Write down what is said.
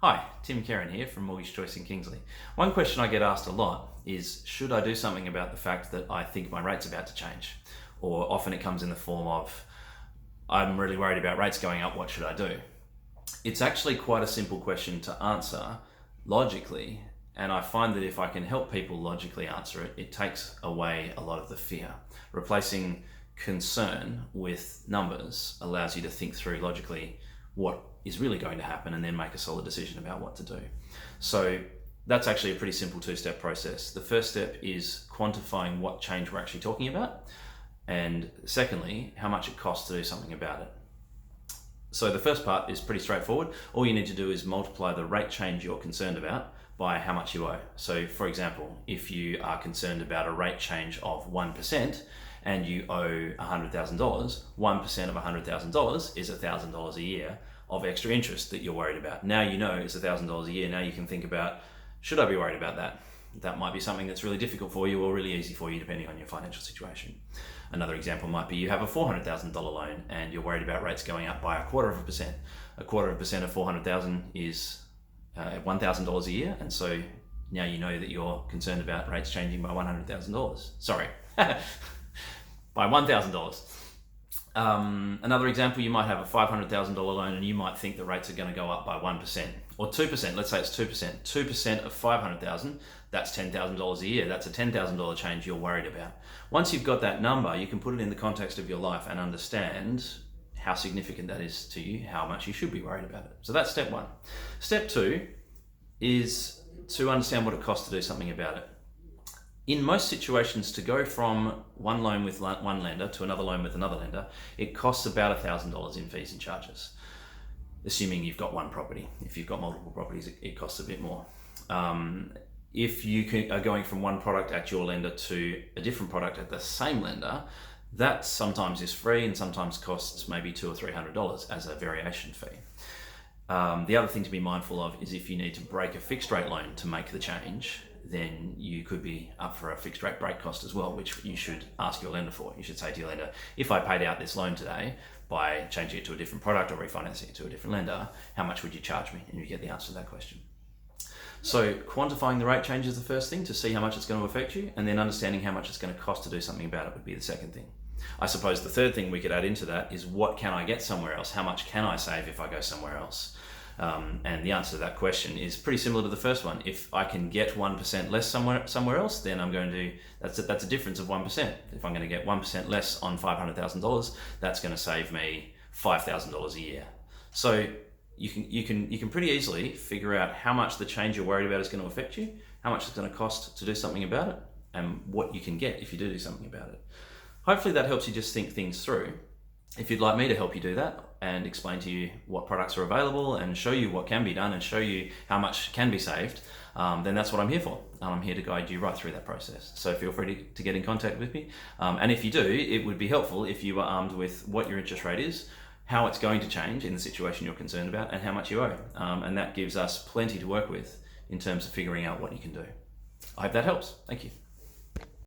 Hi, Tim Kerin here from Mortgage Choice in Kingsley. One question I get asked a lot is, should I do something about the fact that I think my rate's about to change? Or often it comes in the form of, I'm really worried about rates going up, what should I do? It's actually quite a simple question to answer logically, and I find that if I can help people logically answer it, it takes away a lot of the fear. Replacing concern with numbers allows you to think through logically what is really going to happen and then make a solid decision about what to do. So that's actually a pretty simple two-step process. The first step is quantifying what change we're actually talking about, and secondly, how much it costs to do something about it. So the first part is pretty straightforward. All you need to do is multiply the rate change you're concerned about by how much you owe. So for example, if you are concerned about a rate change of 1% and you owe $100,000, 1% of $100,000 is $1,000 a year of extra interest that you're worried about. Now you know it's $1,000 a year. Now you can think about, should I be worried about that? That might be something that's really difficult for you or really easy for you depending on your financial situation. Another example might be you have a $400,000 loan and you're worried about rates going up by 1/4%. 1/4% of 400,000 is $1,000 a year, and so now you know that you're concerned about rates changing by $100,000. Sorry, by $1,000. Another example, you might have a $500,000 loan and you might think the rates are going to go up by 1% or 2%. Let's say it's 2%. 2% of 500,000, that's $10,000 a year. That's a $10,000 change you're worried about. Once you've got that number, you can put it in the context of your life and understand how significant that is to you, how much you should be worried about it. So that's step one. Step two is to understand what it costs to do something about it. In most situations, to go from one loan with one lender to another loan with another lender, it costs about $1,000 in fees and charges, assuming you've got one property. If you've got multiple properties, it costs a bit more. If you are going from one product at your lender to a different product at the same lender, that sometimes is free and sometimes costs maybe $200 or $300 as a variation fee. The other thing to be mindful of is if you need to break a fixed rate loan to make the change, then you could be up for a fixed rate break cost as well, which you should ask your lender for. You should say to your lender, if I paid out this loan today by changing it to a different product or refinancing it to a different lender, how much would you charge me? And you get the answer to that question. So quantifying the rate change is the first thing to see how much it's going to affect you, and then understanding how much it's going to cost to do something about it would be the second thing. I suppose the third thing we could add into that is, what can I get somewhere else? How much can I save if I go somewhere else? And the answer to that question is pretty similar to the first one. If I can get 1% less somewhere else, then I'm going to, that's a difference of 1%. If I'm going to get 1% less on $500,000, that's going to save me $5,000 a year. So you can pretty easily figure out how much the change you're worried about is going to affect you, how much it's going to cost to do something about it, and what you can get if you do something about it. Hopefully that helps you just think things through. If you'd like me to help you do that and explain to you what products are available and show you what can be done and show you how much can be saved, then that's what I'm here for. I'm here to guide you right through that process. So feel free to get in contact with me. And if you do, it would be helpful if you were armed with what your interest rate is, how it's going to change in the situation you're concerned about, and how much you owe. And that gives us plenty to work with in terms of figuring out what you can do. I hope that helps. Thank you.